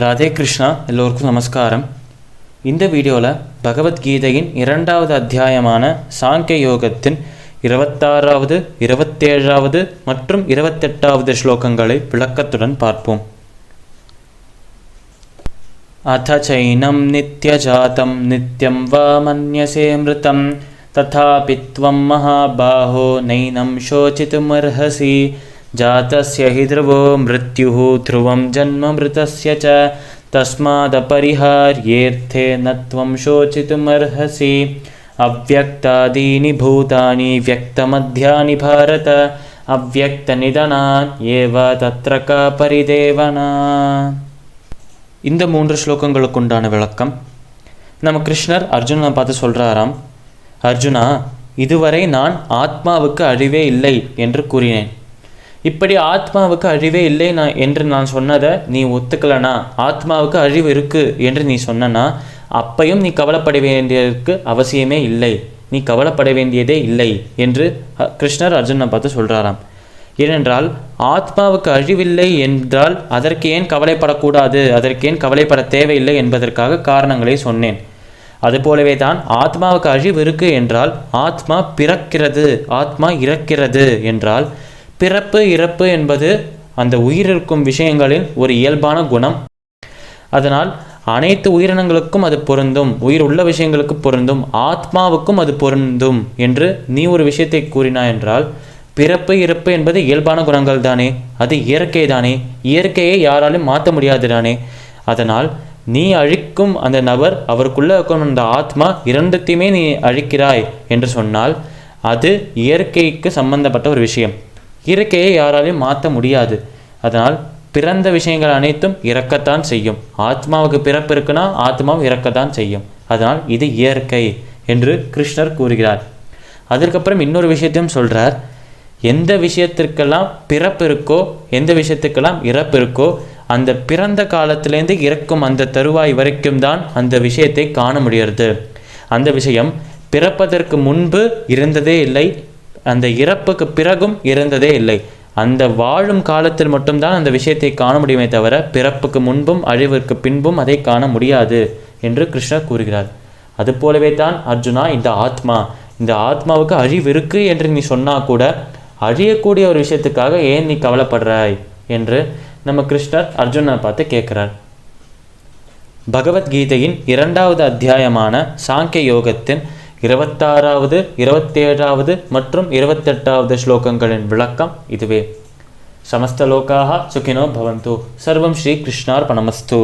ராதே கிருஷ்ணா. எல்லோருக்கும் நமஸ்காரம். இந்த வீடியோவில் பகவத்கீதையின் 2வது அத்தியாயமான சாங்கிய யோகத்தின் 26வது 27வது மற்றும் 28வது ஸ்லோகங்களை விளக்கத்துடன் பார்ப்போம். அத சைனம் நித்யஜாதம் நித்யம் வா மன்யசே மிருதம் ததாபி த்வம் மகாபாஹோ நைனம் சோசித்துமர்ஹசி ஜாதஸ்ய ஹி த்ருவோ மிருத்யுஹ த்ருவம் ஜன்ம மிருதஸ்ய ச தஸ்மாதபரிஹார்யேர்த்தே நத்வம் சோசித்துமர்ஹசி அவ்யக்தாதீனி பூதானி வியக்தமத்யானி பாரத அவ்யக்தநிதனான் ஏவ தத்ர கா பரிதேவனா. இந்த 3 ஸ்லோகங்களுக்குண்டான விளக்கம். நம்ம கிருஷ்ணர் அர்ஜுனனை பார்த்து சொல்கிறாராம், அர்ஜுனா, இதுவரை நான் ஆத்மாவுக்கு அழிவே இல்லை என்று கூறினேன். இப்படி ஆத்மாவுக்கு அழிவே இல்லை என்று நான் சொன்னதை நீ ஒத்துக்கலனா, ஆத்மாவுக்கு அழிவு இருக்குது என்று நீ சொன்னனா, அப்பையும் நீ கவலைப்பட வேண்டியதற்கு அவசியமே இல்லை, நீ கவலைப்பட வேண்டியதே இல்லை என்று கிருஷ்ணர் அர்ஜுனனை பார்த்து சொல்கிறாராம். ஏனென்றால் ஆத்மாவுக்கு அழிவில்லை என்றால் அதற்கு ஏன் கவலைப்படக்கூடாது, அதற்கு ஏன் கவலைப்பட தேவையில்லை என்பதற்காக காரணங்களை சொன்னேன். அதுபோலவே தான் ஆத்மாவுக்கு அழிவு இருக்குது என்றால் ஆத்மா பிறக்கிறது, ஆத்மா இறக்கிறது என்றால் பிறப்பு இறப்பு என்பது அந்த உயிரிருக்கும் விஷயங்களின் ஒரு இயல்பான குணம். அதனால் அனைத்து உயிரினங்களுக்கும் அது பொருந்தும், உயிர் உள்ள விஷயங்களுக்கு பொருந்தும், ஆத்மாவுக்கும் அது பொருந்தும் என்று நீ ஒரு விஷயத்தை கூறினாய் என்றால் பிறப்பு இறப்பு என்பது இயல்பான குணங்கள் தானே, அது இயற்கை தானே, இயற்கையை யாராலும் மாற்ற முடியாது தானே. அதனால் நீ அழிக்கும் அந்த நபர், அவருக்குள்ளே இருக்கும் அந்த ஆத்மா, இரண்டுத்தையுமே நீ அழிக்கிறாய் என்று சொன்னால் அது இயற்கைக்கு சம்பந்தப்பட்ட ஒரு விஷயம். இயற்கையை யாராலையும் மாற்ற முடியாது. அதனால் பிறந்த விஷயங்கள் அனைத்தும் இறக்கத்தான் செய்யும். ஆத்மாவுக்கு பிறப்பு இருக்குன்னா ஆத்மாவும் இறக்கத்தான் செய்யும். அதனால் இது இயற்கை என்று கிருஷ்ணர் கூறுகிறார். அதற்கப்புறம் இன்னொரு விஷயத்தையும் சொல்கிறார். எந்த விஷயத்திற்கெல்லாம் பிறப்பு இருக்கோ, எந்த விஷயத்துக்கெல்லாம் இறப்பு இருக்கோ, அந்த பிறந்த காலத்திலேருந்து இறக்கும் அந்த தருவாய் வரைக்கும் தான் அந்த விஷயத்தை காண முடிகிறது. அந்த விஷயம் பிறப்பதற்கு முன்பு இருந்ததே இல்லை, அந்த இறப்புக்கு பிறகும் இருந்ததே இல்லை. அந்த வாழும் காலத்தில் மட்டும்தான் அந்த விஷயத்தை காண முடியுமே தவிர பிறப்புக்கு முன்பும் அழிவிற்கு பின்பும் அதை காண முடியாது என்று கிருஷ்ணர் கூறுகிறார். அதுபோலவே தான் அர்ஜுனா, இந்த ஆத்மாவுக்கு அழிவு இருக்கு என்று நீ சொன்னா கூட அழியக்கூடிய ஒரு விஷயத்துக்காக ஏன் நீ கவலைப்படுறாய் என்று நம்ம கிருஷ்ணர் அர்ஜுனனை பார்த்து கேட்கிறார். பகவத்கீதையின் 2வது அத்தியாயமான சாங்கிய யோகத்தின் 26வது 27வது மற்றும் 28வது ஸ்லோகங்களின் விளக்கம் இதுவே. சமஸ்த லோகாஹ சுகினோ பவந்து. சர்வம் ஸ்ரீ கிருஷ்ணார்பணமஸ்து.